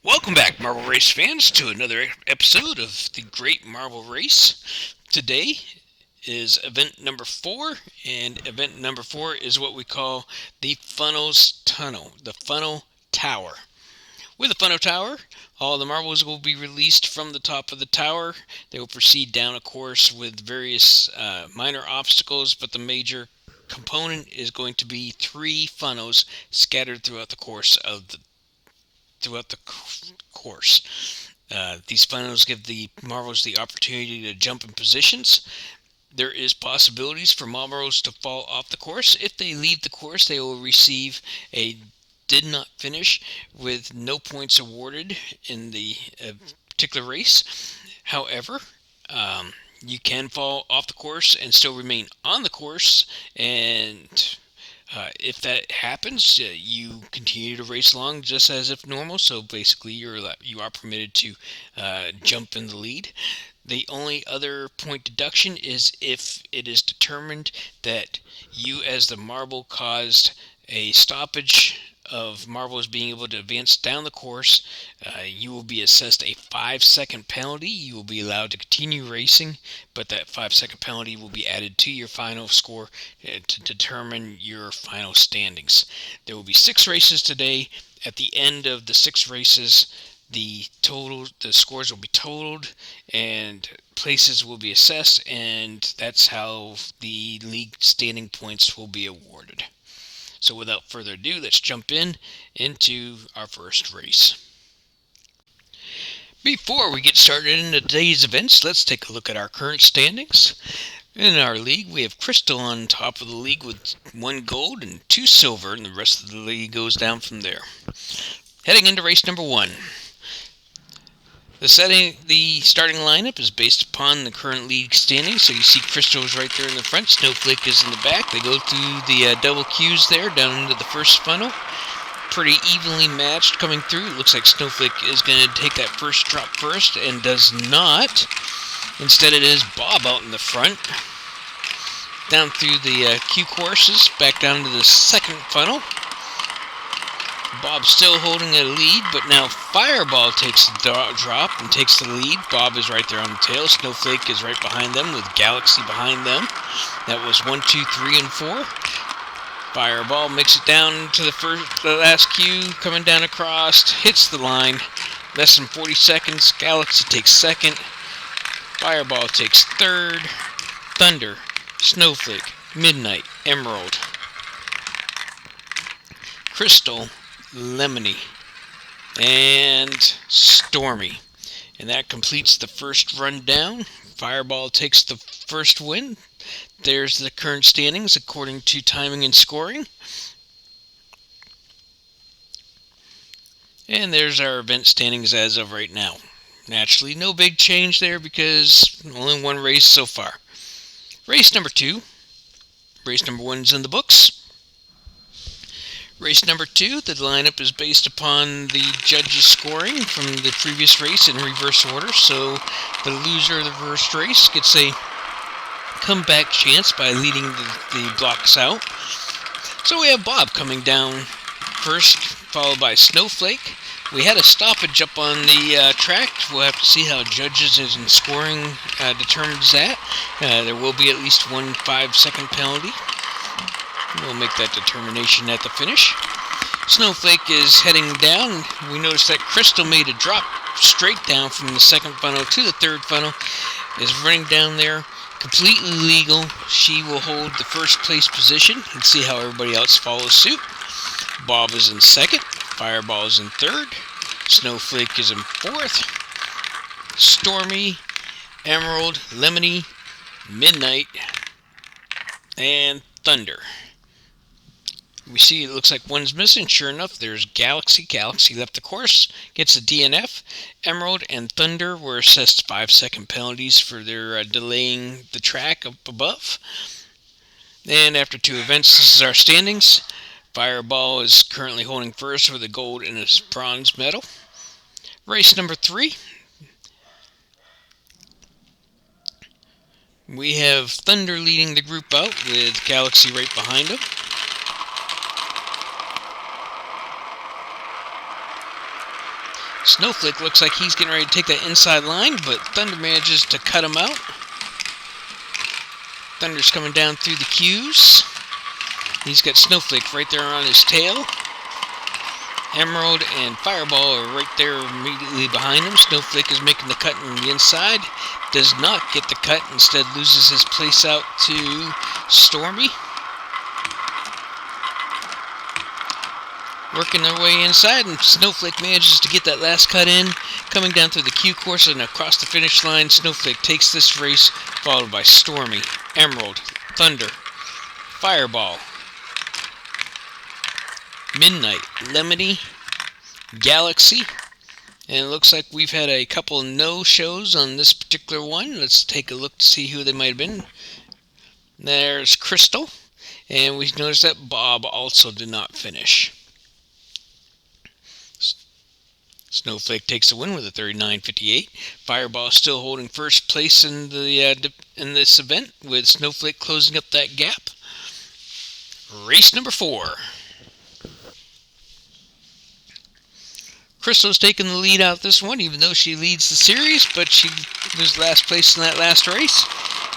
Welcome back, Marble Race fans, to another episode of the Great Marble Race. Today is event number 4, and event number 4 is what we call the Funnels Tunnel, the Funnel Tower. With the Funnel Tower, all the marbles will be released from the top of the tower. They will proceed down a course with various minor obstacles, but the major component is going to be 3 funnels scattered throughout the course. These funnels give the marbles the opportunity to jump in positions. There is possibilities for marbles to fall off the course. If they leave the course, they will receive a did not finish with no points awarded in the particular race. However, you can fall off the course and still remain on the course, and if that happens, you continue to race along just as if normal. So basically, you are permitted to jump in the lead. The only other point deduction is if it is determined that you, as the marble, caused a stoppage of marbles being able to advance down the course, you will be assessed a 5-second penalty. You will be allowed to continue racing, but that 5-second penalty will be added to your final score to determine your final standings. There will be 6 races today. At the end of the 6 races, the scores will be totaled and places will be assessed, and that's how the league standing points will be awarded. So without further ado, let's jump into our first race. Before we get started in today's events, let's take a look at our current standings. In our league, we have Crystal on top of the league with 1 gold and 2 silver, and the rest of the league goes down from there. Heading into race number 1. The starting lineup is based upon the current league standings. So you see Crystal is right there in the front. Snowflake is in the back. They go through the double queues there down into the first funnel. Pretty evenly matched coming through. It looks like Snowflake is going to take that first drop first and does not. Instead it is Bob out in the front. Down through the queue courses, back down to the second funnel. Bob still holding a lead, but now Fireball takes the drop and takes the lead. Bob is right there on the tail. Snowflake is right behind them with Galaxy behind them. That was 1, 2, 3, and 4. Fireball makes it down to the last queue, coming down across, hits the line. Less than 40 seconds. Galaxy takes second. Fireball takes third. Thunder, Snowflake, Midnight, Emerald, Crystal, Lemony, and Stormy. And that completes the first run down. Fireball takes the first win. There's the current standings according to timing and scoring. And there's our event standings as of right now. Naturally, no big change there because only 1 race so far. Race number 2. Race number 1 is in the books. Race number 2, the lineup is based upon the judges' scoring from the previous race in reverse order, so the loser of the first race gets a comeback chance by leading the blocks out. So we have Bob coming down first, followed by Snowflake. We had a stoppage up on the track. We'll have to see how judges and scoring determines that. There will be at least 1 5-second penalty. We'll make that determination at the finish. Snowflake is heading down. We noticed that Crystal made a drop straight down from the second funnel to the third funnel. Is running down there. Completely legal. She will hold the first place position and see how everybody else follows suit. Bob is in second. Fireball is in third. Snowflake is in fourth. Stormy, Emerald, Lemony, Midnight, and Thunder. We see it looks like one's missing. Sure enough, there's Galaxy. Galaxy left the course, gets a DNF. Emerald and Thunder were assessed 5-second penalties for their delaying the track up above. And after 2 events, this is our standings. Fireball is currently holding first with a gold and a bronze medal. Race number 3. We have Thunder leading the group out with Galaxy right behind him. Snowflake looks like he's getting ready to take that inside line, but Thunder manages to cut him out. Thunder's coming down through the cues. He's got Snowflake right there on his tail. Emerald and Fireball are right there immediately behind him. Snowflake is making the cut on the inside. Does not get the cut. Instead loses his place out to Stormy. Working their way inside, and Snowflake manages to get that last cut in. Coming down through the cue course and across the finish line, Snowflake takes this race, followed by Stormy, Emerald, Thunder, Fireball, Midnight, Lemony, Galaxy, and it looks like we've had a couple no-shows on this particular one. Let's take a look to see who they might have been. There's Crystal, and we notice that Bob also did not finish. Snowflake takes the win with a 39.58. Fireball still holding first place in this event, with Snowflake closing up that gap. Race number 4. Crystal's taking the lead out this one, even though she leads the series, but she was last place in that last race.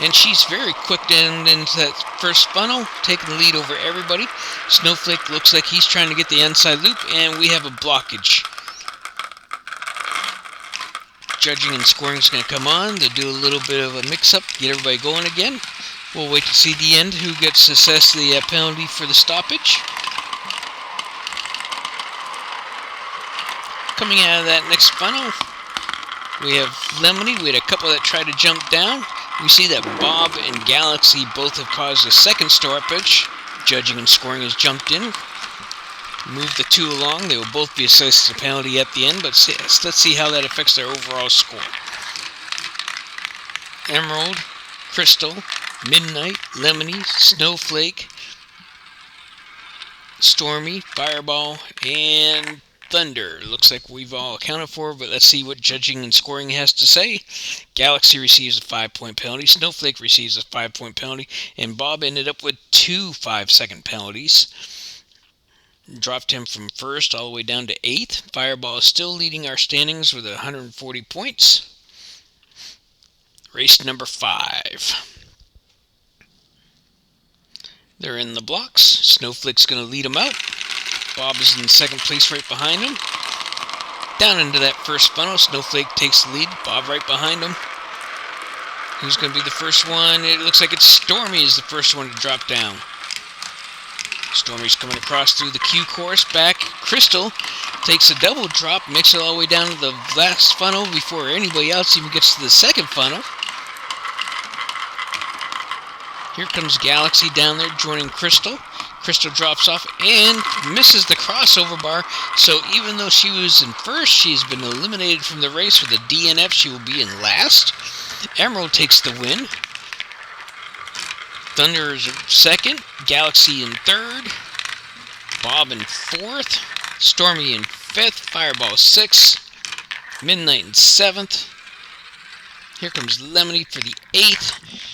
And she's very quick into that first funnel, taking the lead over everybody. Snowflake looks like he's trying to get the inside loop, and we have a blockage. Judging and scoring is going to come on. They'll do a little bit of a mix-up, get everybody going again. We'll wait to see the end, who gets assessed the penalty for the stoppage. Coming out of that next funnel, we have Lemony. We had a couple that tried to jump down. We see that Bob and Galaxy both have caused a second stoppage. Judging and scoring has jumped in. Move the two along. They will both be assessed a penalty at the end, but let's see how that affects their overall score. Emerald, Crystal, Midnight, Lemony, Snowflake, Stormy, Fireball, and Thunder. Looks like we've all accounted for, but let's see what judging and scoring has to say. Galaxy receives a 5-point penalty, Snowflake receives a 5-point penalty, and Bob ended up with 2 5-second penalties. Dropped him from first all the way down to 8th. Fireball is still leading our standings with 140 points. Race number 5. They're in the blocks. Snowflake's going to lead them out. Bob is in second place right behind him. Down into that first funnel, Snowflake takes the lead. Bob right behind him. Who's going to be the first one? It looks like it's Stormy is the first one to drop down. Stormy's coming across through the cue course back. Crystal takes a double drop, makes it all the way down to the last funnel before anybody else even gets to the second funnel. Here comes Galaxy down there joining Crystal. Crystal drops off and misses the crossover bar, so even though she was in first, she's been eliminated from the race. With a DNF, she will be in last. Emerald takes the win. Thunder is second, Galaxy in third, Bob in fourth, Stormy in fifth, Fireball sixth, Midnight in seventh. Here comes Lemony for the 8th.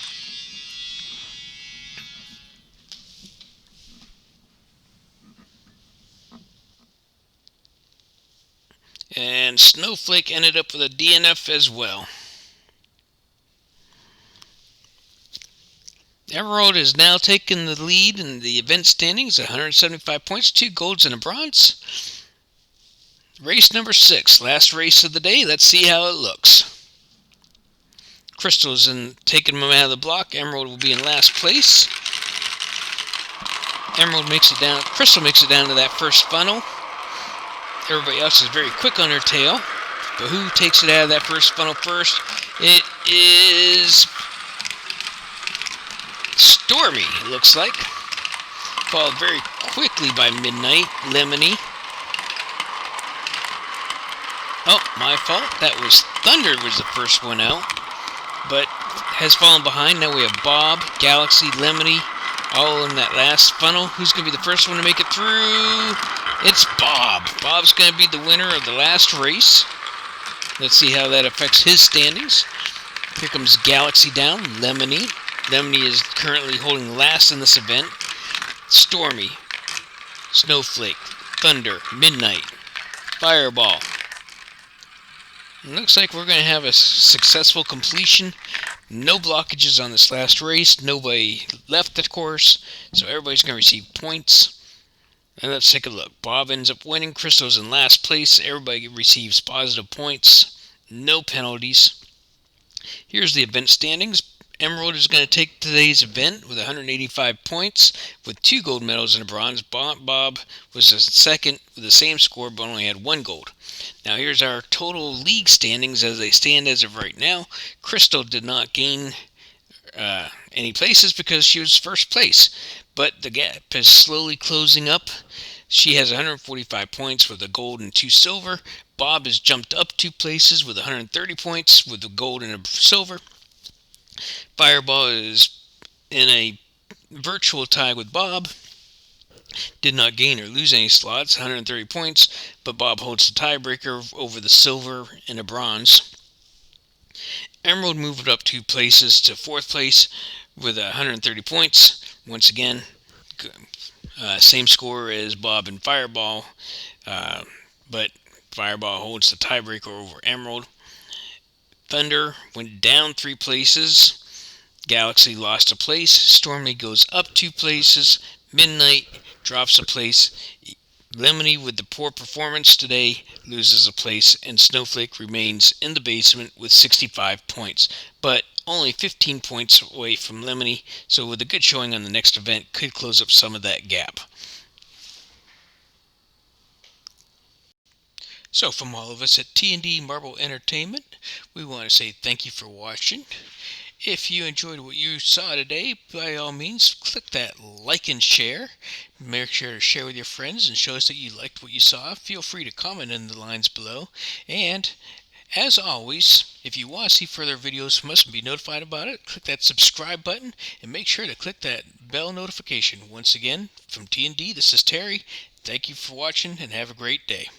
And Snowflake ended up with a DNF as well. Emerald has now taken the lead in the event standings, 175 points, 2 golds and a bronze. Race number 6, last race of the day. Let's see how it looks. Crystal's taking him out of the block. Emerald will be in last place. Emerald makes it down. Crystal makes it down to that first funnel. Everybody else is very quick on their tail. But who takes it out of that first funnel first? It is Stormy, it looks like. Followed very quickly by Midnight, Lemony. Oh, my fault. That was Thunder was the first one out. But has fallen behind. Now we have Bob, Galaxy, Lemony, all in that last funnel. Who's going to be the first one to make it through? It's Bob. Bob's going to be the winner of the last race. Let's see how that affects his standings. Here comes Galaxy down, Lemony. Lemony is currently holding last in this event. Stormy, Snowflake, Thunder, Midnight, Fireball, Looks like we're going to have a successful completion. No blockages on this last race. Nobody left the course, so everybody's going to receive points. And let's take a look. Bob ends up winning. Crystal's in last place. Everybody receives positive points. No penalties. Here's the event standings. Emerald is going to take today's event with 185 points with 2 gold medals and a bronze. Bob was the second with the same score but only had 1 gold. Now here's our total league standings as they stand as of right now. Crystal did not gain any places because she was first place, but the gap is slowly closing up. She has 145 points with a gold and 2 silver. Bob has jumped up 2 places with 130 points with a gold and a silver. Fireball is in a virtual tie with Bob. Did not gain or lose any slots, 130 points, but Bob holds the tiebreaker over the silver and a bronze. Emerald moved up 2 places to 4th place with 130 points. Once again, same score as Bob and Fireball, but Fireball holds the tiebreaker over Emerald. Thunder went down 3 places. Galaxy lost a place. Stormy goes up 2 places. Midnight drops a place. Lemony, with the poor performance today, loses a place, and Snowflake remains in the basement with 65 points, but only 15 points away from Lemony, so with a good showing on the next event, could close up some of that gap. So from all of us at T&D Marble Entertainment, we want to say thank you for watching. If you enjoyed what you saw today, by all means, click that like and share. Make sure to share with your friends and show us that you liked what you saw. Feel free to comment in the lines below. And as always, if you want to see further videos from us and be notified about it, click that subscribe button and make sure to click that bell notification. Once again, from T&D, this is Terry. Thank you for watching and have a great day.